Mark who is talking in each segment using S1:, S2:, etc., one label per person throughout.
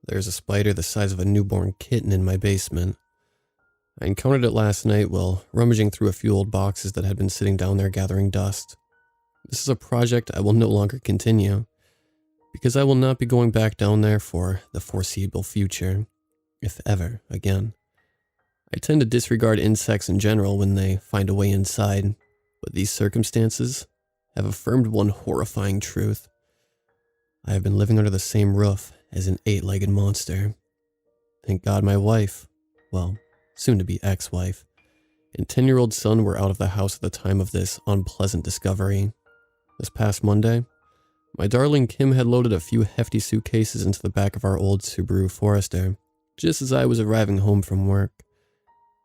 S1: There's a spider the size of a newborn kitten in my basement. I encountered it last night while rummaging through a few old boxes that had been sitting down there gathering dust. This is a project I will no longer continue, because I will not be going back down there for the foreseeable future, if ever again. I tend to disregard insects in general when they find a way inside, but these circumstances have affirmed one horrifying truth. I have been living under the same roof as an 8-legged monster. Thank God my wife, well, soon-to-be ex-wife, and 10-year-old son were out of the house at the time of this unpleasant discovery. This past Monday, my darling Kim had loaded a few hefty suitcases into the back of our old Subaru Forester, just as I was arriving home from work.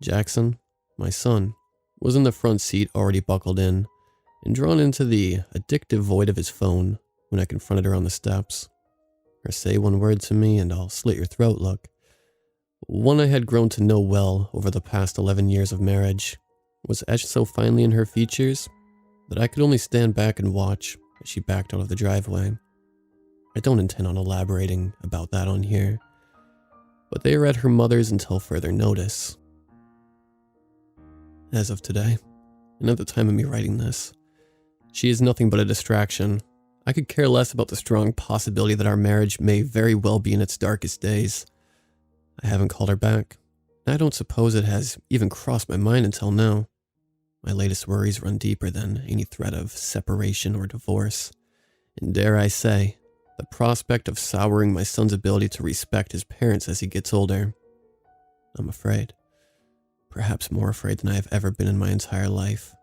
S1: Jackson, my son, was in the front seat already buckled in, and drawn into the addictive void of his phone when I confronted her on the steps. Her say one word to me and I'll slit your throat look. One I had grown to know well over the past 11 years of marriage was etched so finely in her features that I could only stand back and watch as she backed out of the driveway. I don't intend on elaborating about that on here, but they are at her mother's until further notice. As of today, and at the time of me writing this, she is nothing but a distraction. I could care less about the strong possibility that our marriage may very well be in its darkest days. I haven't called her back, and I don't suppose it has even crossed my mind until now. My latest worries run deeper than any threat of separation or divorce, and dare I say, the prospect of souring my son's ability to respect his parents as he gets older. I'm afraid. Perhaps more afraid than I have ever been in my entire life.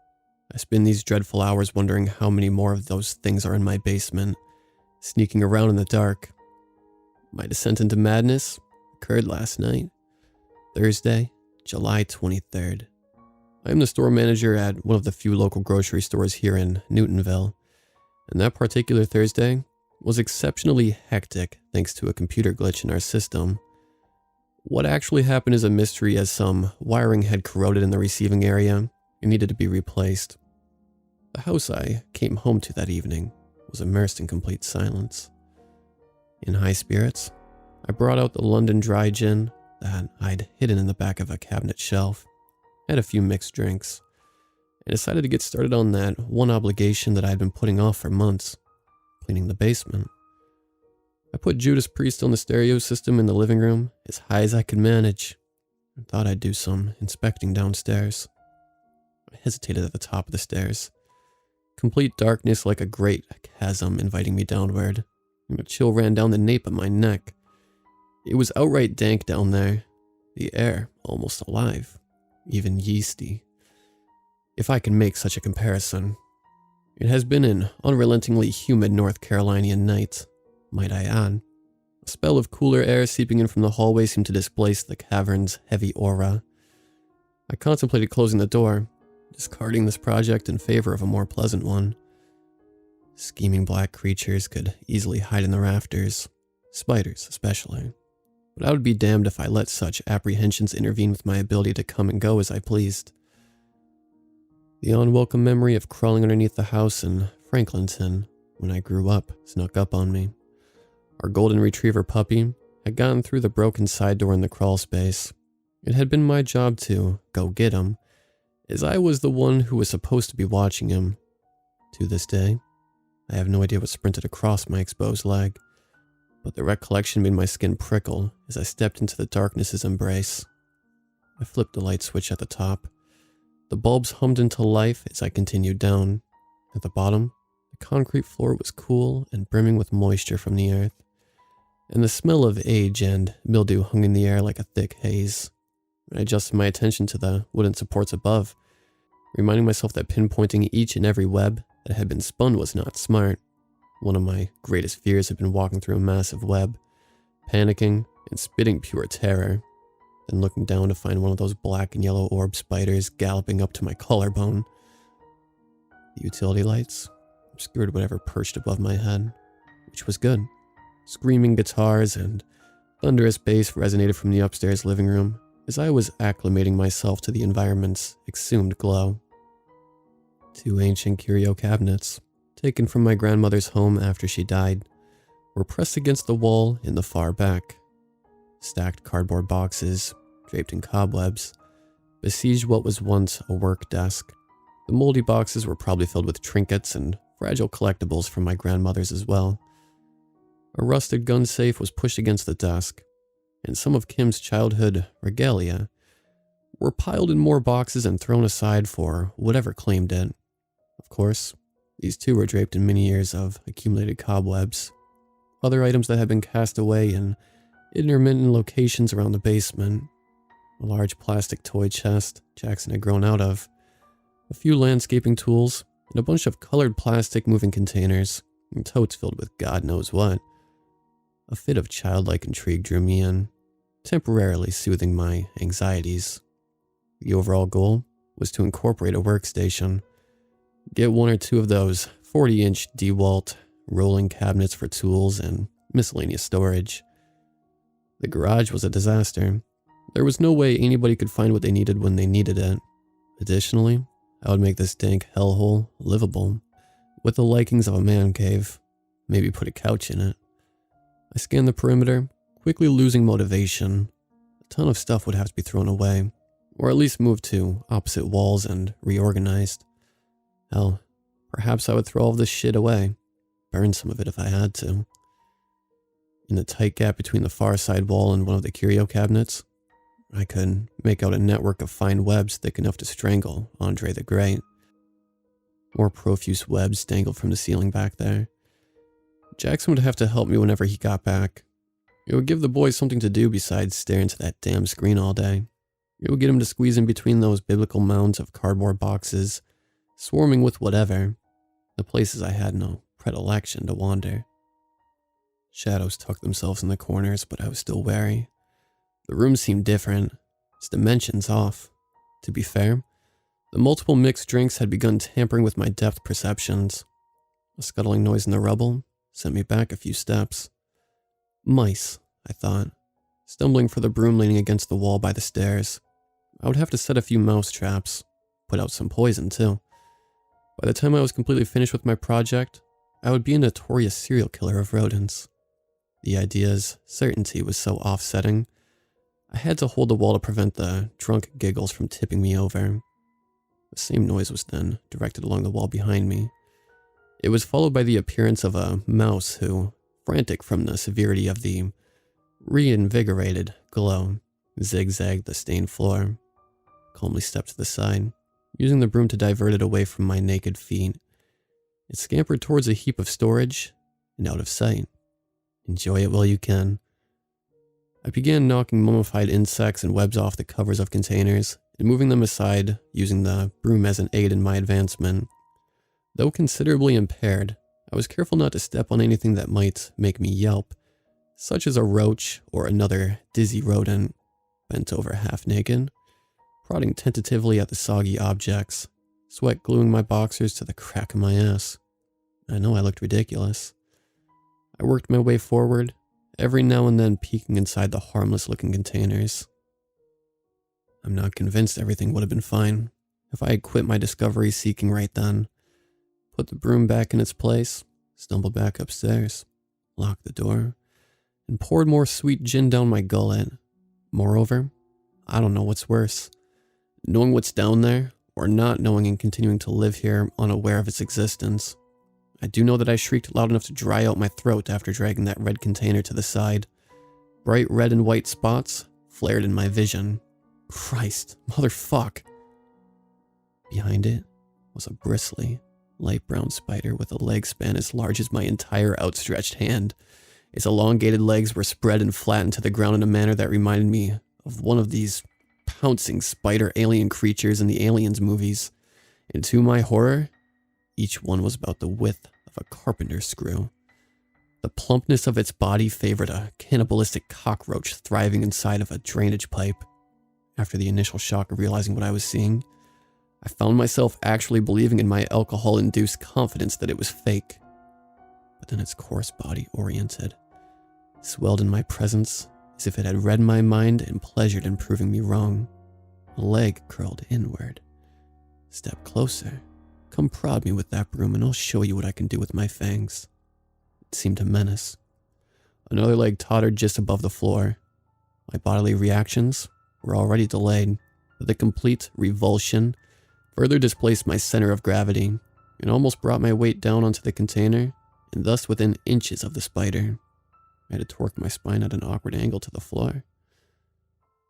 S1: I spend these dreadful hours wondering how many more of those things are in my basement, sneaking around in the dark. My descent into madness occurred last night, Thursday, July 23rd. I am the store manager at one of the few local grocery stores here in Newtonville, and that particular Thursday was exceptionally hectic thanks to a computer glitch in our system. What actually happened is a mystery, as some wiring had corroded in the receiving area and needed to be replaced. The house I came home to that evening was immersed in complete silence. In high spirits, I brought out the London dry gin that I'd hidden in the back of a cabinet shelf, had a few mixed drinks, and decided to get started on that one obligation that I had been putting off for months, cleaning the basement. I put Judas Priest on the stereo system in the living room as high as I could manage, and thought I'd do some inspecting downstairs. I hesitated at the top of the stairs. Complete darkness like a great chasm inviting me downward, and a chill ran down the nape of my neck. It was outright dank down there, the air almost alive, even yeasty, if I can make such a comparison. It has been an unrelentingly humid North Carolinian night, might I add. A spell of cooler air seeping in from the hallway seemed to displace the cavern's heavy aura. I contemplated closing the door, discarding this project in favor of a more pleasant one. Scheming black creatures could easily hide in the rafters, spiders especially, but I would be damned if I let such apprehensions intervene with my ability to come and go as I pleased. The unwelcome memory of crawling underneath the house in Franklinton when I grew up snuck up on me. Our golden retriever puppy had gotten through the broken side door in the crawl space. It had been my job to go get him, as I was the one who was supposed to be watching him. To this day, I have no idea what sprinted across my exposed leg, but the recollection made my skin prickle as I stepped into the darkness's embrace. I flipped the light switch at the top. The bulbs hummed into life as I continued down. At the bottom, the concrete floor was cool and brimming with moisture from the earth, and the smell of age and mildew hung in the air like a thick haze. I adjusted my attention to the wooden supports above, reminding myself that pinpointing each and every web that had been spun was not smart. One of my greatest fears had been walking through a massive web, panicking and spitting pure terror, then looking down to find one of those black and yellow orb spiders galloping up to my collarbone. The utility lights obscured whatever perched above my head, which was good. Screaming guitars and thunderous bass resonated from the upstairs living room as I was acclimating myself to the environment's exhumed glow. 2 ancient curio cabinets, taken from my grandmother's home after she died, were pressed against the wall in the far back, Stacked cardboard boxes, draped in cobwebs, besieged what was once a work desk. The moldy boxes were probably filled with trinkets and fragile collectibles from my grandmother's as well. A rusted gun safe was pushed against the desk, and some of Kim's childhood regalia were piled in more boxes and thrown aside for whatever claimed it. Of course, these too were draped in many years of accumulated cobwebs. Other items that had been cast away in intermittent locations around the basement. A large plastic toy chest Jackson had grown out of. A few landscaping tools, and a bunch of colored plastic moving containers, and totes filled with God knows what. A fit of childlike intrigue drew me in, temporarily soothing my anxieties. The overall goal was to incorporate a workstation. Get one or two of those 40-inch DeWalt rolling cabinets for tools and miscellaneous storage. The garage was a disaster. There was no way anybody could find what they needed when they needed it. Additionally, I would make this dank hellhole livable, with the likings of a man cave, maybe put a couch in it. I scanned the perimeter, quickly losing motivation. A ton of stuff would have to be thrown away, or at least moved to opposite walls and reorganized. Hell, perhaps I would throw all of this shit away, burn some of it if I had to. In the tight gap between the far side wall and one of the curio cabinets, I could make out a network of fine webs thick enough to strangle Andre the Great. More profuse webs dangled from the ceiling back there. Jackson would have to help me whenever he got back. It would give the boy something to do besides stare into that damn screen all day. It would get him to squeeze in between those biblical mounds of cardboard boxes, swarming with whatever, the places I had no predilection to wander. Shadows tucked themselves in the corners, but I was still wary. The room seemed different, its dimensions off. To be fair, the multiple mixed drinks had begun tampering with my depth perceptions. A scuttling noise in the rubble sent me back a few steps. Mice, I thought, stumbling for the broom leaning against the wall by the stairs. I would have to set a few mouse traps, put out some poison too. By the time I was completely finished with my project, I would be a notorious serial killer of rodents. The idea's certainty was so offsetting, I had to hold the wall to prevent the drunk giggles from tipping me over. The same noise was then directed along the wall behind me. It was followed by the appearance of a mouse who, frantic from the severity of the reinvigorated glow, zigzagged the stained floor. Calmly stepped to the side, using the broom to divert it away from my naked feet. It scampered towards a heap of storage and out of sight. Enjoy it while you can. I began knocking mummified insects and webs off the covers of containers and moving them aside, using the broom as an aid in my advancement. Though considerably impaired, I was careful not to step on anything that might make me yelp, such as a roach or another dizzy rodent, bent over half naked, prodding tentatively at the soggy objects, sweat gluing my boxers to the crack of my ass. I know I looked ridiculous. I worked my way forward, every now and then peeking inside the harmless-looking containers. I'm not convinced everything would have been fine if I had quit my discovery seeking right then, put the broom back in its place, stumbled back upstairs, locked the door, and poured more sweet gin down my gullet. Moreover, I don't know what's worse, knowing what's down there or not knowing and continuing to live here unaware of its existence. I do know that I shrieked loud enough to dry out my throat after dragging that red container to the side. Bright red and white spots flared in my vision. Christ, motherfuck. Behind it was a bristly, light brown spider with a leg span as large as my entire outstretched hand. Its elongated legs were spread and flattened to the ground in a manner that reminded me of one of these pouncing spider alien creatures in the Aliens movies. And to my horror, each one was about the width of a carpenter's screw. The plumpness of its body favored a cannibalistic cockroach thriving inside of a drainage pipe. After the initial shock of realizing what I was seeing, I found myself actually believing in my alcohol-induced confidence that it was fake. But then its coarse body oriented, swelled in my presence as if it had read my mind and pleasured in proving me wrong. A leg curled inward. Step closer. Come prod me with that broom and I'll show you what I can do with my fangs. It seemed to menace. Another leg tottered just above the floor. My bodily reactions were already delayed, but the complete revulsion further displaced my center of gravity and almost brought my weight down onto the container and thus within inches of the spider. I had to torque my spine at an awkward angle to the floor.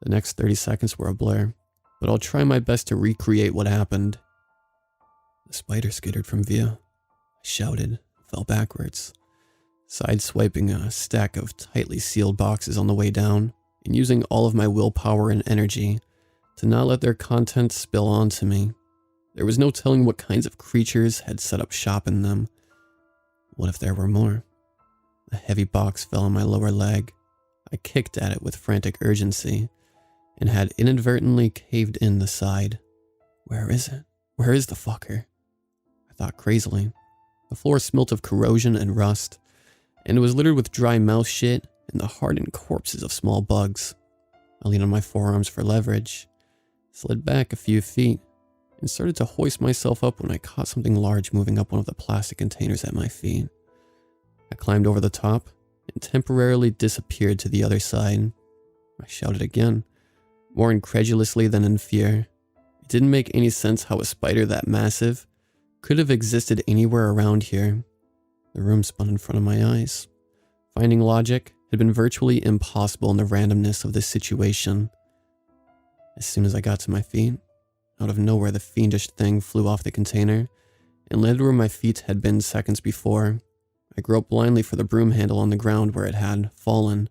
S1: The next 30 seconds were a blur, but I'll try my best to recreate what happened. The spider skittered from view. I shouted, fell backwards, sideswiping a stack of tightly sealed boxes on the way down and using all of my willpower and energy to not let their contents spill onto me. There was no telling what kinds of creatures had set up shop in them. What if there were more? A heavy box fell on my lower leg. I kicked at it with frantic urgency and had inadvertently caved in the side. Where is it? Where is the fucker? I thought crazily. The floor smelt of corrosion and rust, and it was littered with dry mouse shit and the hardened corpses of small bugs. I leaned on my forearms for leverage, slid back a few feet, and started to hoist myself up when I caught something large moving up one of the plastic containers at my feet. I climbed over the top and temporarily disappeared to the other side. I shouted again, more incredulously than in fear. It didn't make any sense how a spider that massive could have existed anywhere around here. The room spun in front of my eyes. Finding logic had been virtually impossible in the randomness of this situation. As soon as I got to my feet, out of nowhere the fiendish thing flew off the container and landed where my feet had been seconds before. I groped blindly for the broom handle on the ground where it had fallen,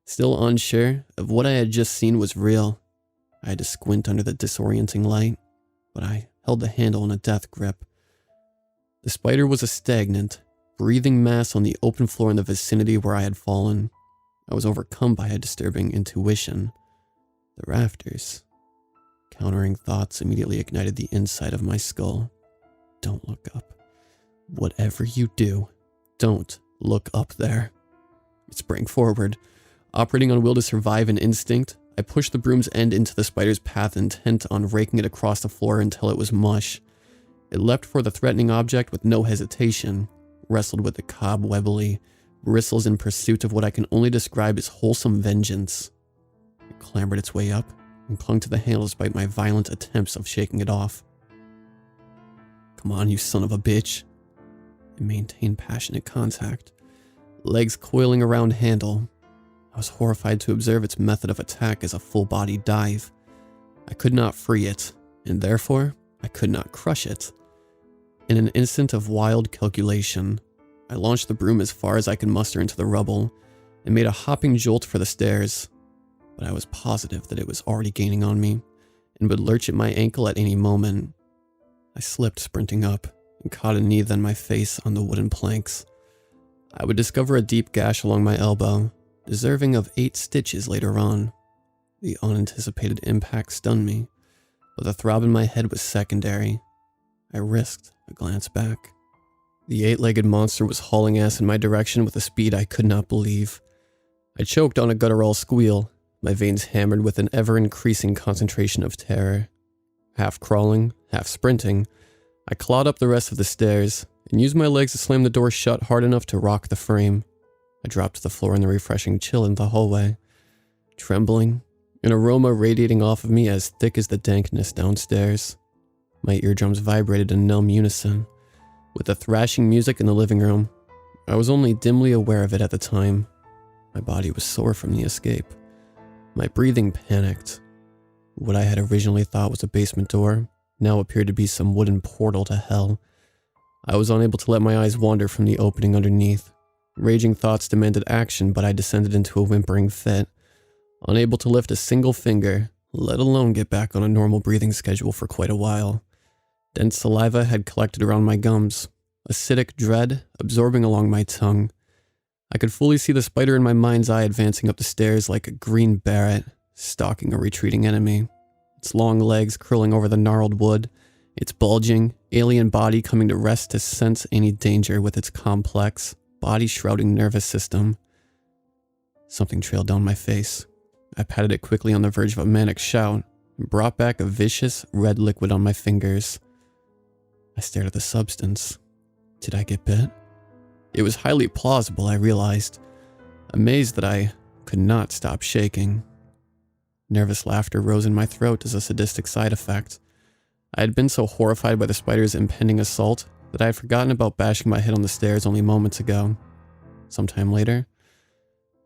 S1: still unsure of what I had just seen was real. I had to squint under the disorienting light, but I held the handle in a death grip. The spider was a stagnant, breathing mass on the open floor in the vicinity where I had fallen. I was overcome by a disturbing intuition. The rafters. Countering thoughts immediately ignited the inside of my skull. Don't look up. Whatever you do, don't look up there. It sprang forward. Operating on will to survive and instinct, I pushed the broom's end into the spider's path, intent on raking it across the floor until it was mush. It leapt for the threatening object with no hesitation, wrestled with the cobwebbly bristles in pursuit of what I can only describe as wholesome vengeance. It clambered its way up and clung to the handle despite my violent attempts of shaking it off. Come on, you son of a bitch. It maintained passionate contact, legs coiling around handle. I was horrified to observe its method of attack as a full-body dive. I could not free it, and therefore I could not crush it. In an instant of wild calculation, I launched the broom as far as I could muster into the rubble and made a hopping jolt for the stairs, but I was positive that it was already gaining on me and would lurch at my ankle at any moment. I slipped sprinting up and caught a knee, then my face on the wooden planks. I would discover a deep gash along my elbow, deserving of 8 stitches later on. The unanticipated impact stunned me, but the throb in my head was secondary. I risked a glance back. The 8-legged monster was hauling ass in my direction with a speed I could not believe. I choked on a guttural squeal, my veins hammered with an ever-increasing concentration of terror. Half crawling, half sprinting, I clawed up the rest of the stairs and used my legs to slam the door shut hard enough to rock the frame. I dropped to the floor in the refreshing chill in the hallway, trembling, an aroma radiating off of me as thick as the dankness downstairs. My eardrums vibrated in numb unison with the thrashing music in the living room. I was only dimly aware of it at the time. My body was sore from the escape. My breathing panicked. What I had originally thought was a basement door now appeared to be some wooden portal to hell. I was unable to let my eyes wander from the opening underneath. Raging thoughts demanded action, but I descended into a whimpering fit, unable to lift a single finger, let alone get back on a normal breathing schedule for quite a while. Dense saliva had collected around my gums, acidic dread absorbing along my tongue. I could fully see the spider in my mind's eye advancing up the stairs like a green barret, stalking a retreating enemy. Its long legs curling over the gnarled wood, its bulging, alien body coming to rest to sense any danger with its complex, body-shrouding nervous system. Something trailed down my face. I patted it quickly on the verge of a manic shout and brought back a vicious red liquid on my fingers. I stared at the substance. Did I get bit? It was highly plausible, I realized, amazed that I could not stop shaking. Nervous laughter rose in my throat as a sadistic side effect. I had been so horrified by the spider's impending assault that I had forgotten about bashing my head on the stairs only moments ago. Sometime later,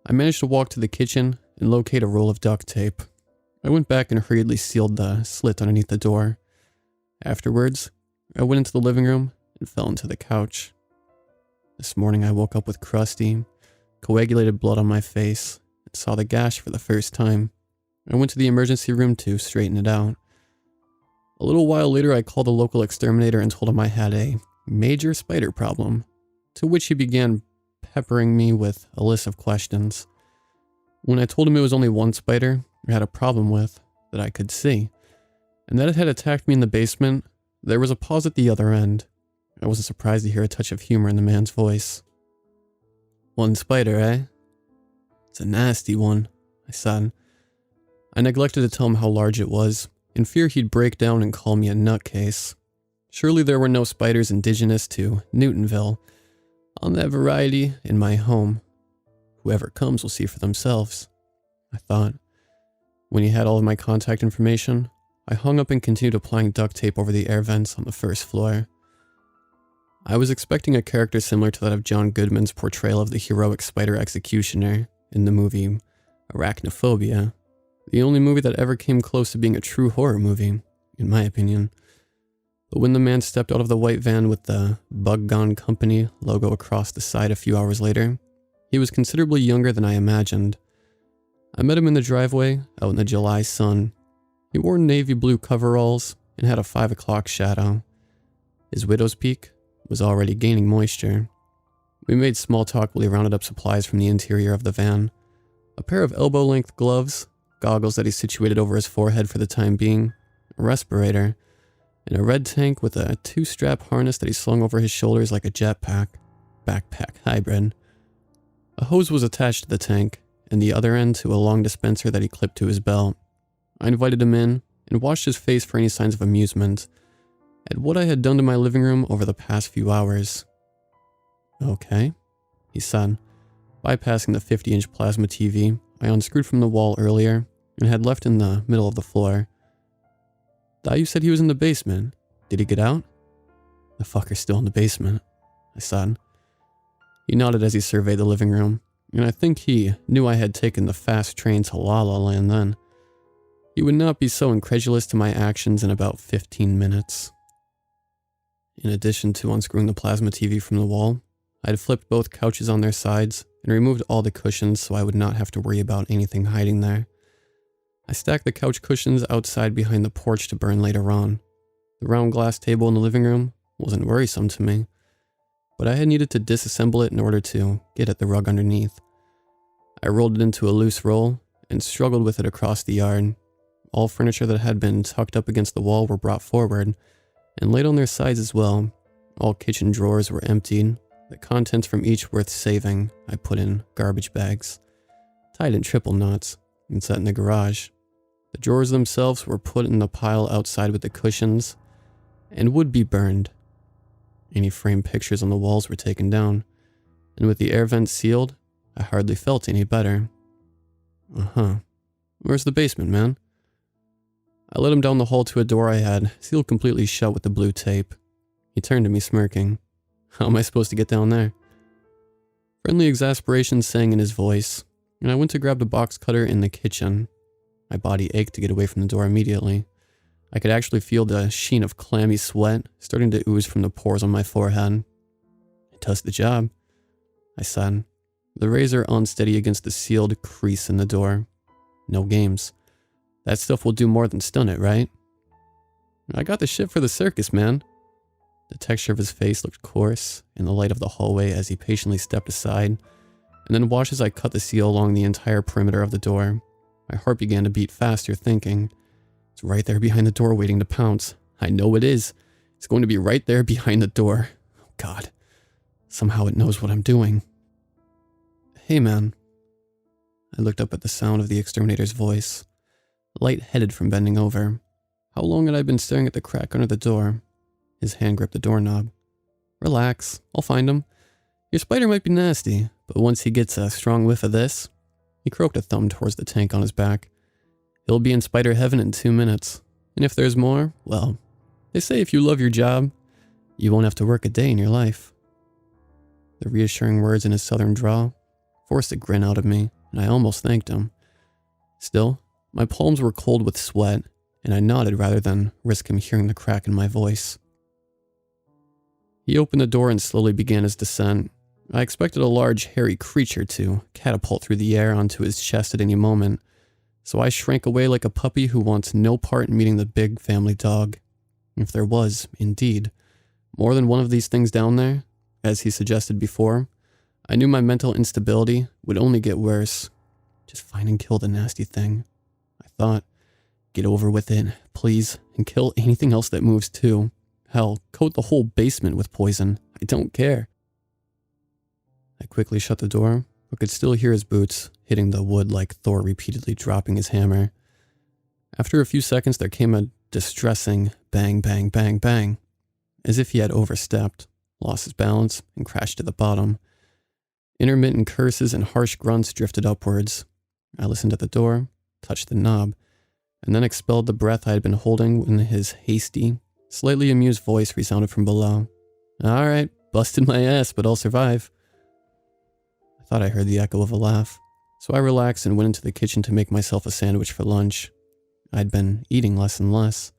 S1: I managed to walk to the kitchen and locate a roll of duct tape. I went back and hurriedly sealed the slit underneath the door. Afterwards, I went into the living room and fell into the couch. This morning I woke up with crusty, coagulated blood on my face and saw the gash for the first time. I went to the emergency room to straighten it out. A little while later, I called the local exterminator and told him I had a major spider problem, to which he began peppering me with a list of questions. When I told him it was only one spider I had a problem with that I could see, and that it had attacked me in the basement, there was a pause at the other end. I wasn't surprised to hear a touch of humor in the man's voice. "One spider, eh? It's a nasty one," I said. I neglected to tell him how large it was, in fear he'd break down and call me a nutcase. Surely there were no spiders indigenous to Newtonville on that variety in my home. Whoever comes will see for themselves, I thought. When he had all of my contact information, I hung up and continued applying duct tape over the air vents on the first floor. I was expecting a character similar to that of John Goodman's portrayal of the heroic spider executioner in the movie Arachnophobia, the only movie that ever came close to being a true horror movie, in my opinion. But when the man stepped out of the white van with the Bug Gone Company logo across the side a few hours later, he was considerably younger than I imagined. I met him in the driveway out in the July sun. He wore navy blue coveralls and had a 5 o'clock shadow. His widow's peak was already gaining moisture. We made small talk while he rounded up supplies from the interior of the van. A pair of elbow-length gloves, goggles that he situated over his forehead for the time being, a respirator, and a red tank with a 2-strap harness that he slung over his shoulders like a jetpack, backpack hybrid. A hose was attached to the tank, and the other end to a long dispenser that he clipped to his belt. I invited him in and watched his face for any signs of amusement at what I had done to my living room over the past few hours. "Okay," he said, bypassing the 50-inch plasma TV I unscrewed from the wall earlier and had left in the middle of the floor. "Thought you said he was in the basement. Did he get out?" "The fucker's still in the basement," I said. He nodded as he surveyed the living room, and I think he knew I had taken the fast train to La La Land then. He would not be so incredulous to my actions in about 15 minutes. In addition to unscrewing the plasma TV from the wall, I had flipped both couches on their sides and removed all the cushions so I would not have to worry about anything hiding there. I stacked the couch cushions outside behind the porch to burn later on. The round glass table in the living room wasn't worrisome to me, but I had needed to disassemble it in order to get at the rug underneath. I rolled it into a loose roll and struggled with it across the yard. All furniture that had been tucked up against the wall were brought forward and laid on their sides as well. All kitchen drawers were emptied. The contents from each worth saving I put in garbage bags, tied in triple knots, and set in the garage. The drawers themselves were put in the pile outside with the cushions and would be burned. Any framed pictures on the walls were taken down, and with the air vents sealed, I hardly felt any better. Where's the basement, man? I led him down the hall to a door I had sealed completely shut with the blue tape. He turned to me smirking. How am I supposed to get down there? Friendly exasperation sang in his voice, and I went to grab the box cutter in the kitchen. My body ached to get away from the door immediately. I could actually feel the sheen of clammy sweat starting to ooze from the pores on my forehead. "It does the job," I said, the razor unsteady against the sealed crease in the door. "No games. That stuff will do more than stun it, right?" "I got the shit for the circus, man." The texture of his face looked coarse in the light of the hallway as he patiently stepped aside, and then watched as I cut the seal along the entire perimeter of the door. My heart began to beat faster, thinking, "It's right there behind the door waiting to pounce. I know it is. It's going to be right there behind the door. Oh God. Somehow it knows what I'm doing." "Hey, man." I looked up at the sound of the exterminator's voice, light-headed from bending over. How long had I been staring at the crack under the door? His hand gripped the doorknob. "Relax, I'll find him. Your spider might be nasty, but once he gets a strong whiff of this," he croaked a thumb towards the tank on his back, He'll be in spider heaven in 2 minutes. And if there's more, well, they say if you love your job, you won't have to work a day in your life. The reassuring words in his southern drawl forced a grin out of me, and I almost thanked him. Still, my palms were cold with sweat, and I nodded rather than risk him hearing the crack in my voice. He opened the door and slowly began his descent. I expected a large, hairy creature to catapult through the air onto his chest at any moment, so I shrank away like a puppy who wants no part in meeting the big family dog. If there was, indeed, more than one of these things down there, as he suggested before, I knew my mental instability would only get worse. Just find and kill the nasty thing, I thought. Get over with it, please, and kill anything else that moves too. Hell, coat the whole basement with poison. I don't care. I quickly shut the door, but could still hear his boots hitting the wood like Thor repeatedly dropping his hammer. After a few seconds, there came a distressing bang, bang, bang, bang, as if he had overstepped, lost his balance, and crashed to the bottom. Intermittent curses and harsh grunts drifted upwards. I listened at the door, touched the knob, and then expelled the breath I had been holding when his hasty, slightly amused voice resounded from below. All right, busted my ass, but I'll survive. I thought I heard the echo of a laugh, so I relaxed and went into the kitchen to make myself a sandwich for lunch. I'd been eating less and less,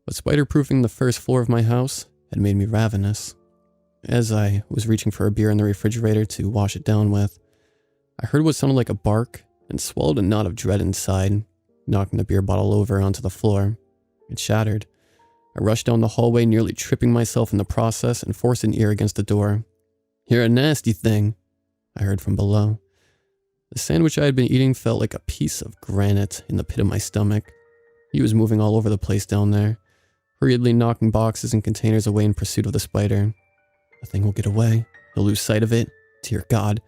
S1: but spider-proofing the first floor of my house had made me ravenous. As I was reaching for a beer in the refrigerator to wash it down with, I heard what sounded like a bark and swallowed a knot of dread inside, knocking the beer bottle over onto the floor. It shattered. I rushed down the hallway, nearly tripping myself in the process, and forced an ear against the door. You're a nasty thing, I heard from below. The sandwich I had been eating felt like a piece of granite in the pit of my stomach. He was moving all over the place down there, hurriedly knocking boxes and containers away in pursuit of the spider. The thing will get away. He'll lose sight of it. Dear God.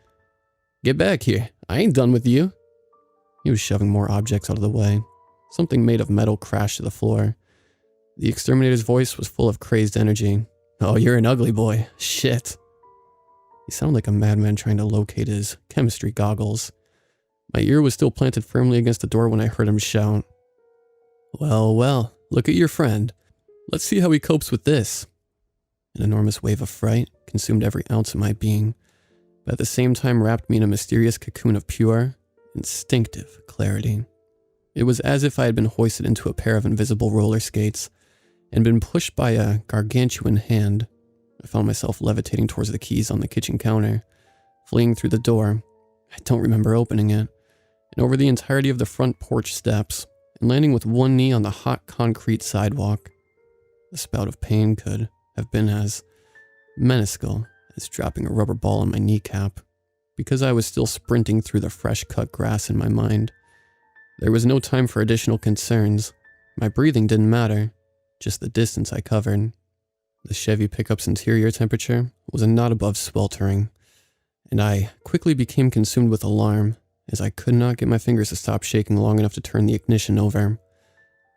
S1: Get back here. I ain't done with you. He was shoving more objects out of the way. Something made of metal crashed to the floor. The exterminator's voice was full of crazed energy. Oh, you're an ugly boy. Shit. He sounded like a madman trying to locate his chemistry goggles. My ear was still planted firmly against the door when I heard him shout. Well, well, look at your friend. Let's see how he copes with this. An enormous wave of fright consumed every ounce of my being, but at the same time wrapped me in a mysterious cocoon of pure, instinctive clarity. It was as if I had been hoisted into a pair of invisible roller skates and been pushed by a gargantuan hand. I found myself levitating towards the keys on the kitchen counter, fleeing through the door. I don't remember opening it, and over the entirety of the front porch steps, and landing with one knee on the hot concrete sidewalk. The spout of pain could have been as menacing as dropping a rubber ball on my kneecap, because I was still sprinting through the fresh-cut grass in my mind. There was no time for additional concerns. My breathing didn't matter, just the distance I covered. The Chevy pickup's interior temperature was a knot above sweltering, and I quickly became consumed with alarm as I could not get my fingers to stop shaking long enough to turn the ignition over.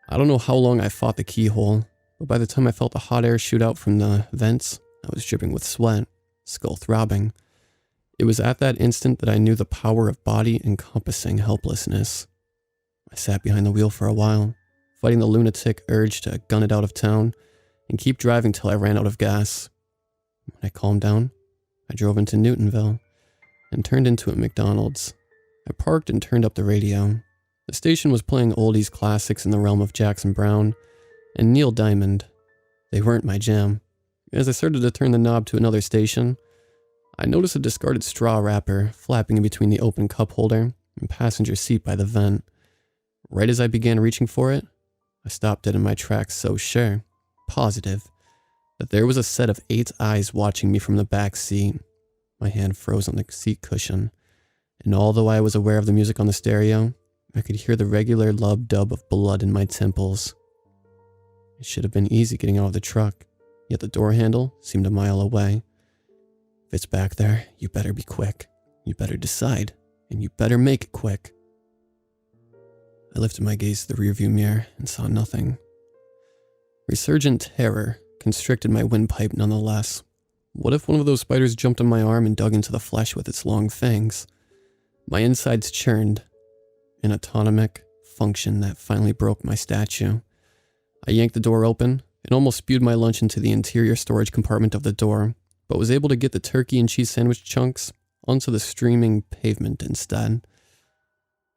S1: I don't know how long I fought the keyhole, but by the time I felt the hot air shoot out from the vents, I was dripping with sweat, skull throbbing. It was at that instant that I knew the power of body-encompassing helplessness. I sat behind the wheel for a while, fighting the lunatic urge to gun it out of town and keep driving till I ran out of gas. When I calmed down, I drove into Newtonville and turned into a McDonald's. I parked and turned up the radio. The station was playing oldies classics in the realm of Jackson Browne and Neil Diamond. They weren't my jam. As I started to turn the knob to another station, I noticed a discarded straw wrapper flapping in between the open cup holder and passenger seat by the vent. Right as I began reaching for it, I stopped dead in my tracks, so sure, positive, that there was a set of 8 eyes watching me from the back seat. My hand froze on the seat cushion, and although I was aware of the music on the stereo, I could hear the regular lub-dub of blood in my temples. It should have been easy getting out of the truck, yet the door handle seemed a mile away. If it's back there, you better be quick. You better decide, and you better make it quick. I lifted my gaze to the rearview mirror and saw nothing. Resurgent terror constricted my windpipe nonetheless. What if one of those spiders jumped on my arm and dug into the flesh with its long fangs? My insides churned. An autonomic, malfunction that finally broke my statue. I yanked the door open and almost spewed my lunch into the interior storage compartment of the door, but was able to get the turkey and cheese sandwich chunks onto the streaming pavement instead.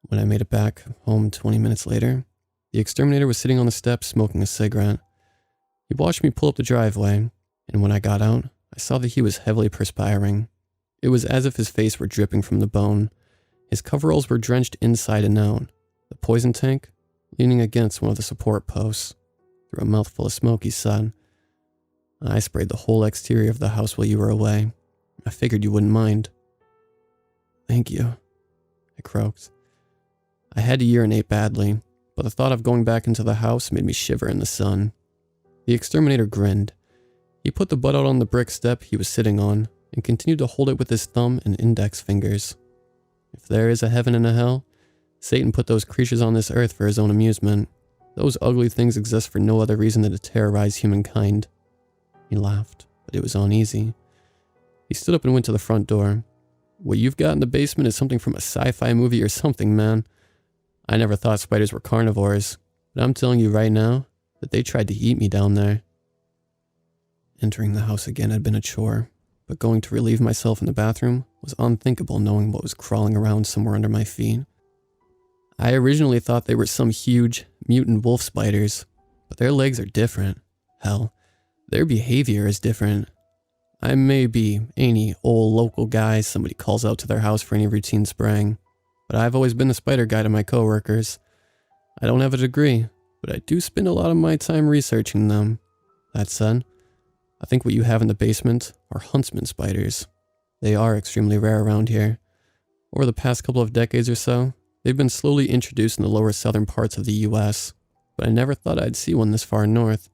S1: When I made it back home 20 minutes later, the exterminator was sitting on the steps smoking a cigarette. He watched me pull up the driveway, and when I got out, I saw that he was heavily perspiring. It was as if his face were dripping from the bone. His coveralls were drenched inside and out, the poison tank leaning against one of the support posts. Through a mouthful of smoke, he said, "I sprayed the whole exterior of the house while you were away. I figured you wouldn't mind." "Thank you," I croaked. I had to urinate badly, but the thought of going back into the house made me shiver in the sun. The exterminator grinned. He put the butt out on the brick step he was sitting on and continued to hold it with his thumb and index fingers. "If there is a heaven and a hell, Satan put those creatures on this earth for his own amusement. Those ugly things exist for no other reason than to terrorize humankind." He laughed, but it was uneasy. He stood up and went to the front door. "What you've got in the basement is something from a sci-fi movie or something, man. I never thought spiders were carnivores, but I'm telling you right now that they tried to eat me down there." Entering the house again had been a chore, but going to relieve myself in the bathroom was unthinkable knowing what was crawling around somewhere under my feet. I originally thought they were some huge, mutant wolf spiders, but their legs are different. Hell, their behavior is different. I may be any old local guy somebody calls out to their house for any routine spraying, but I've always been the spider guy to my coworkers. I don't have a degree, but I do spend a lot of my time researching them. That said, I think what you have in the basement are huntsman spiders. They are extremely rare around here. Over the past couple of decades or so, they've been slowly introduced in the lower southern parts of the US, but I never thought I'd see one this far north.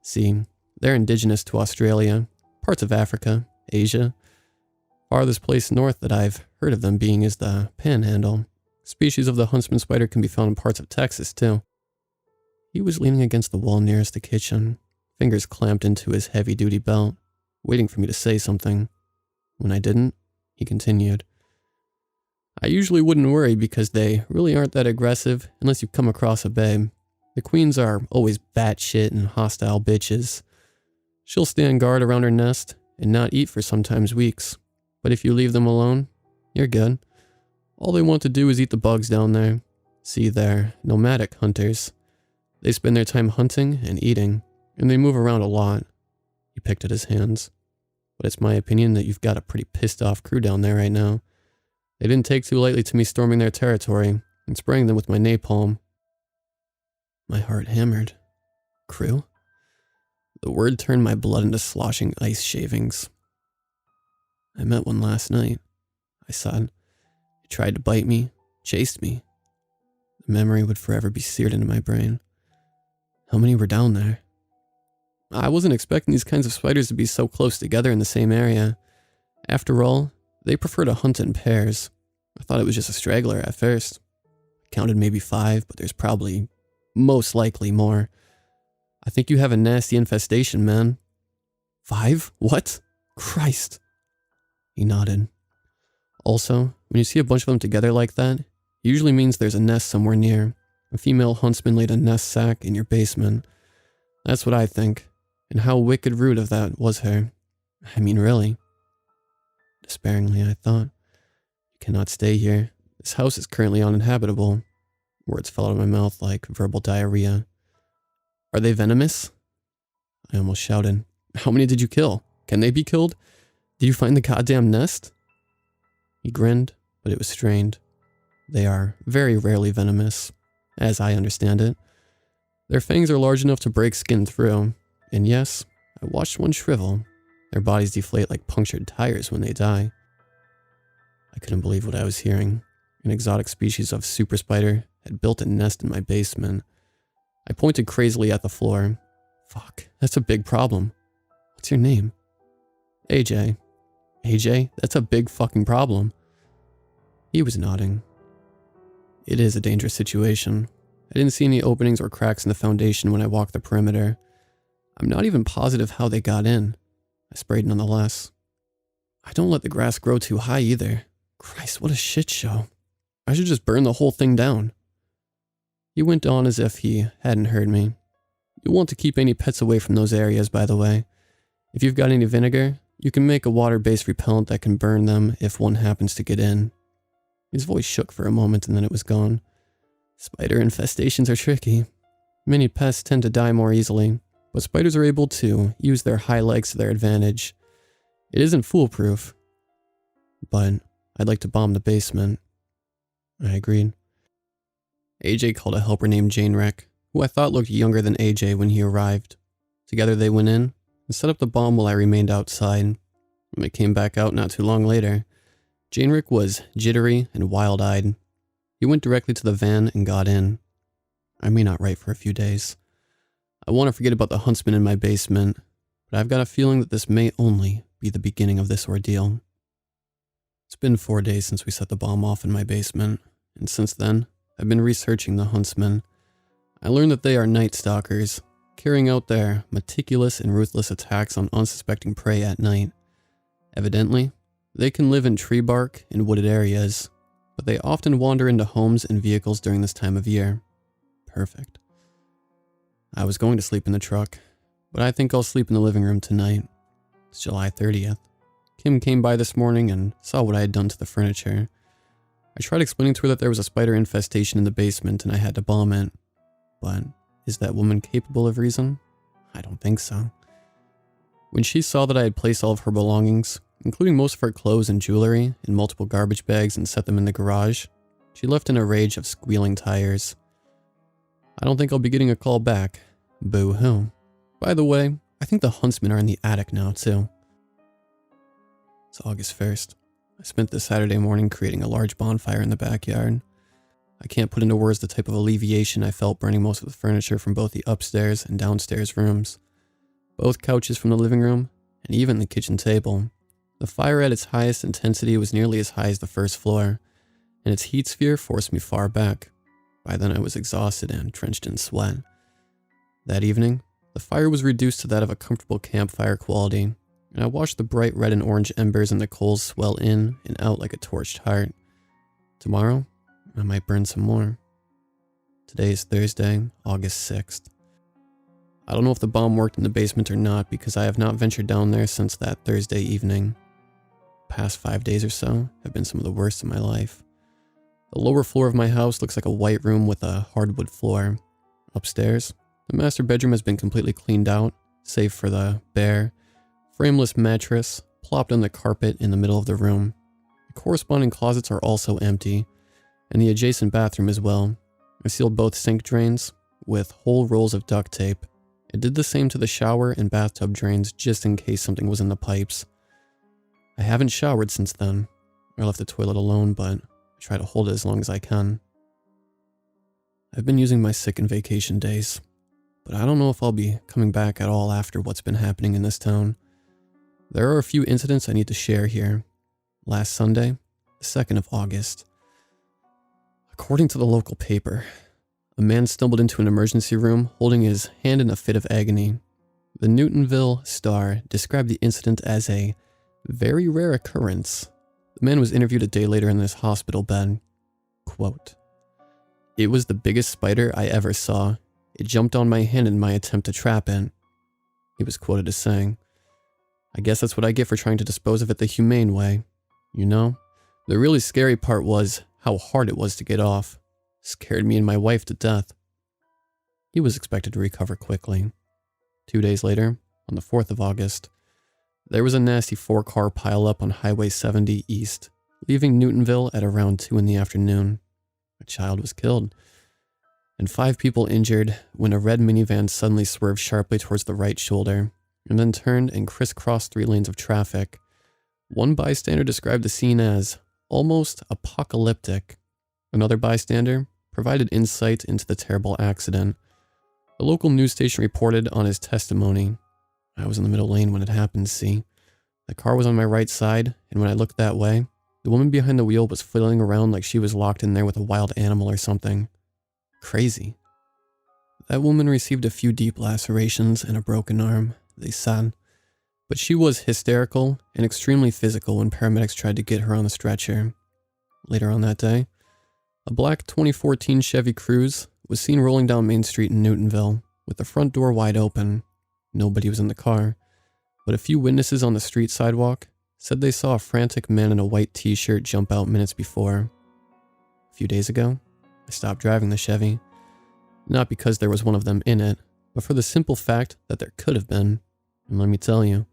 S1: See, they're indigenous to Australia, parts of Africa, Asia. Farthest place north that I've heard of them being is the Panhandle. Species of the huntsman spider can be found in parts of Texas, too. He was leaning against the wall nearest the kitchen, fingers clamped into his heavy-duty belt, waiting for me to say something. When I didn't, he continued. "I usually wouldn't worry because they really aren't that aggressive unless you come across a babe. The queens are always batshit and hostile bitches. She'll stand guard around her nest and not eat for sometimes weeks. But if you leave them alone, you're good. All they want to do is eat the bugs down there. See, they're nomadic hunters. They spend their time hunting and eating, and they move around a lot." He picked at his hands. "But it's my opinion that you've got a pretty pissed off crew down there right now. They didn't take too lightly to me storming their territory and spraying them with my napalm." My heart hammered. Crew? The word turned my blood into sloshing ice shavings. "I met one last night," I said. "He tried to bite me, chased me." The memory would forever be seared into my brain. "How many were down there?" I wasn't expecting these kinds of spiders to be so close together in the same area. After all, they prefer to hunt in pairs. I thought it was just a straggler at first. I counted maybe 5, but there's probably, most likely, more. "I think you have a nasty infestation, man." 5? What? Christ. He nodded. "Also, when you see a bunch of them together like that, it usually means there's a nest somewhere near. A female huntsman laid a nest sack in your basement. That's what I think. And how wicked rude of that was her. I mean, really." Despairingly, I thought, "You cannot stay here. This house is currently uninhabitable." Words fell out of my mouth like verbal diarrhea. "Are they venomous?" I almost shouted. "How many did you kill? Can they be killed? Did you find the goddamn nest?" He grinned, but it was strained. "They are very rarely venomous, as I understand it. Their fangs are large enough to break skin through, and yes, I watched one shrivel. Their bodies deflate like punctured tires when they die." I couldn't believe what I was hearing. An exotic species of super spider had built a nest in my basement. I pointed crazily at the floor. "Fuck, that's a big problem. What's your name?" "AJ." "AJ, that's a big fucking problem." He was nodding. "It is a dangerous situation. I didn't see any openings or cracks in the foundation when I walked the perimeter. I'm not even positive how they got in." I sprayed nonetheless. "I don't let the grass grow too high either. Christ, what a shit show. I should just burn the whole thing down." He went on as if he hadn't heard me. You'll want to keep any pets away from those areas, by the way. If you've got any vinegar, you can make a water-based repellent that can burn them if one happens to get in. His voice shook for a moment and then it was gone. Spider infestations are tricky. Many pests tend to die more easily, but spiders are able to use their high legs to their advantage. It isn't foolproof, but I'd like to bomb the basement. I agreed. AJ called a helper named Jane Rick, who I thought looked younger than AJ when he arrived. Together they went in and set up the bomb while I remained outside. When I came back out not too long later, Jane Rick was jittery and wild-eyed. He went directly to the van and got in. I may not write for a few days. I want to forget about the huntsman in my basement, but I've got a feeling that this may only be the beginning of this ordeal. It's been 4 days since we set the bomb off in my basement, and since then, I've been researching the huntsmen. I learned that they are night stalkers, carrying out their meticulous and ruthless attacks on unsuspecting prey at night. Evidently, they can live in tree bark and wooded areas, but they often wander into homes and vehicles during this time of year. Perfect. I was going to sleep in the truck, but I think I'll sleep in the living room tonight. It's July 30th. Kim came by this morning and saw what I had done to the furniture. I tried explaining to her that there was a spider infestation in the basement and I had to bomb it. But is that woman capable of reason? I don't think so. When she saw that I had placed all of her belongings, including most of her clothes and jewelry, in multiple garbage bags and set them in the garage, she left in a rage of squealing tires. I don't think I'll be getting a call back. Boo-hoo. By the way, I think the huntsmen are in the attic now, too. It's August 1st. I spent this Saturday morning creating a large bonfire in the backyard. I can't put into words the type of alleviation I felt burning most of the furniture from both the upstairs and downstairs rooms. Both couches from the living room, and even the kitchen table. The fire at its highest intensity was nearly as high as the first floor, and its heat sphere forced me far back. By then I was exhausted and drenched in sweat. That evening, the fire was reduced to that of a comfortable campfire quality, and I watched the bright red and orange embers and the coals swell in and out like a torched heart. Tomorrow, I might burn some more. Today is Thursday, August 6th. I don't know if the bomb worked in the basement or not because I have not ventured down there since that Thursday evening. The past 5 days or so have been some of the worst in my life. The lower floor of my house looks like a white room with a hardwood floor. Upstairs, the master bedroom has been completely cleaned out, save for the bare, frameless mattress plopped on the carpet in the middle of the room. The corresponding closets are also empty, and the adjacent bathroom as well. I sealed both sink drains with whole rolls of duct tape. I did the same to the shower and bathtub drains just in case something was in the pipes. I haven't showered since then. I left the toilet alone, but I try to hold it as long as I can. I've been using my sick and vacation days, but I don't know if I'll be coming back at all after what's been happening in this town. There are a few incidents I need to share here. Last Sunday, the 2nd of August. According to the local paper, a man stumbled into an emergency room holding his hand in a fit of agony. The Newtonville Star described the incident as a very rare occurrence. The man was interviewed a day later in his hospital bed. Quote, "It was the biggest spider I ever saw. It jumped on my hand in my attempt to trap it." He was quoted as saying, "I guess that's what I get for trying to dispose of it the humane way. You know, the really scary part was how hard it was to get off. Scared me and my wife to death." He was expected to recover quickly. 2 days later, on the 4th of August, there was a nasty 4-car pileup on Highway 70 East, leaving Newtonville at around 2 in the afternoon. A child was killed, and 5 people injured when a red minivan suddenly swerved sharply towards the right shoulder, and then turned and crisscrossed 3 lanes of traffic. One bystander described the scene as almost apocalyptic. Another bystander provided insight into the terrible accident. A local news station reported on his testimony. "I was in the middle lane when it happened, see. The car was on my right side, and when I looked that way, the woman behind the wheel was flailing around like she was locked in there with a wild animal or something. Crazy." That woman received a few deep lacerations and a broken arm, they said. But she was hysterical and extremely physical when paramedics tried to get her on the stretcher. Later on that day, a black 2014 Chevy Cruze was seen rolling down Main Street in Newtonville, with the front door wide open. Nobody was in the car, but a few witnesses on the street sidewalk said they saw a frantic man in a white t-shirt jump out minutes before. A few days ago, I stopped driving the Chevy, not because there was one of them in it, but for the simple fact that there could have been. And let me tell you,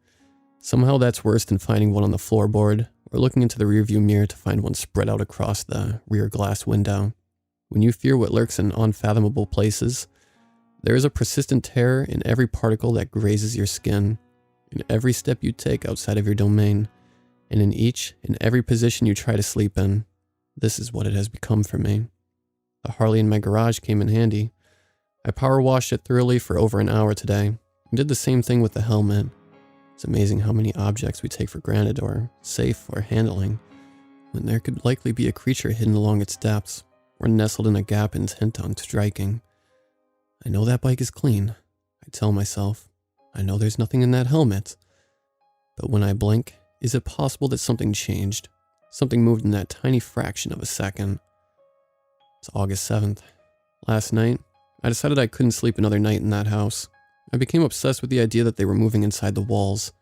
S1: somehow that's worse than finding one on the floorboard or looking into the rearview mirror to find one spread out across the rear glass window. When you fear what lurks in unfathomable places, there is a persistent terror in every particle that grazes your skin, in every step you take outside of your domain, and in each and every position you try to sleep in. This is what it has become for me. The Harley in my garage came in handy. I power washed it thoroughly for over an hour today, and did the same thing with the helmet. It's amazing how many objects we take for granted or safe for handling, when there could likely be a creature hidden along its depths, or nestled in a gap intent on striking. I know that bike is clean, I tell myself. I know there's nothing in that helmet. But when I blink, is it possible that something changed? Something moved in that tiny fraction of a second. It's August 7th. Last night, I decided I couldn't sleep another night in that house. I became obsessed with the idea that they were moving inside the walls.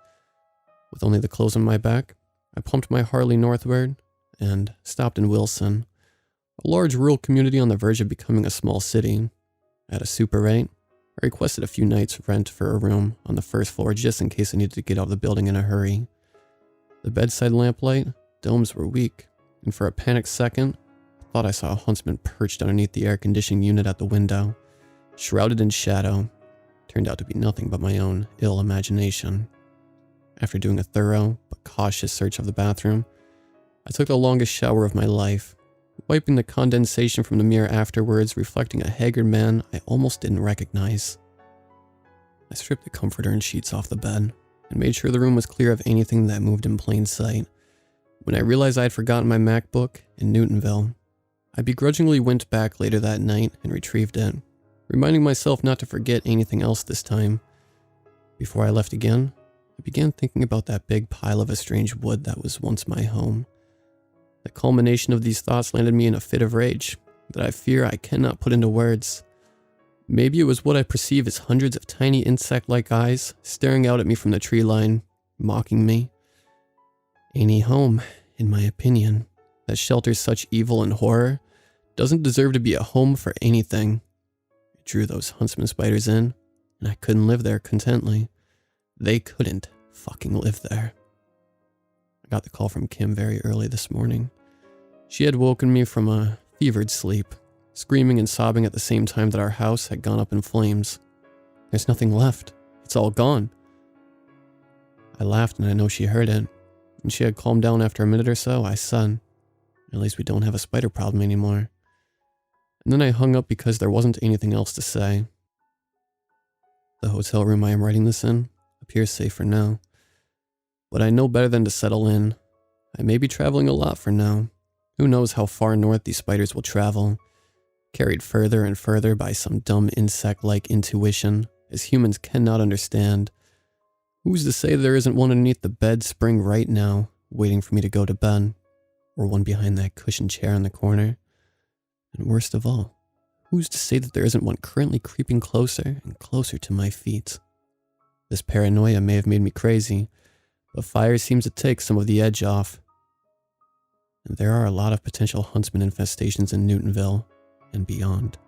S1: With only the clothes on my back, I pumped my Harley northward and stopped in Wilson, a large rural community on the verge of becoming a small city. At a super rate, I requested a few nights rent for a room on the first floor just in case I needed to get out of the building in a hurry. The bedside lamplight domes were weak, and for a panicked second, I thought I saw a huntsman perched underneath the air conditioning unit at the window, shrouded in shadow. Turned out to be nothing but my own ill imagination. After doing a thorough but cautious search of the bathroom, I took the longest shower of my life, wiping the condensation from the mirror afterwards, reflecting a haggard man I almost didn't recognize. I stripped the comforter and sheets off the bed, and made sure the room was clear of anything that moved in plain sight. When I realized I had forgotten my MacBook in Newtonville, I begrudgingly went back later that night and retrieved it, reminding myself not to forget anything else this time. Before I left again, I began thinking about that big pile of estranged wood that was once my home. The culmination of these thoughts landed me in a fit of rage that I fear I cannot put into words. Maybe it was what I perceive as hundreds of tiny insect-like eyes staring out at me from the tree line, mocking me. Any home, in my opinion, that shelters such evil and horror doesn't deserve to be a home for anything. I drew those huntsman spiders in, and I couldn't live there contently. They couldn't fucking live there. I got the call from Kim very early this morning. She had woken me from a fevered sleep, screaming and sobbing at the same time that our house had gone up in flames. There's nothing left. It's all gone. I laughed, and I know she heard it. When she had calmed down after a minute or so, I said, "At least we don't have a spider problem anymore." And then I hung up because there wasn't anything else to say. The hotel room I am writing this in appears safe for now. But I know better than to settle in. I may be traveling a lot for now. Who knows how far north these spiders will travel, carried further and further by some dumb insect-like intuition, as humans cannot understand. Who's to say there isn't one underneath the bed spring right now, waiting for me to go to bed, or one behind that cushioned chair in the corner? And worst of all, who's to say that there isn't one currently creeping closer and closer to my feet? This paranoia may have made me crazy, but fire seems to take some of the edge off. And there are a lot of potential huntsman infestations in Newtonville and beyond.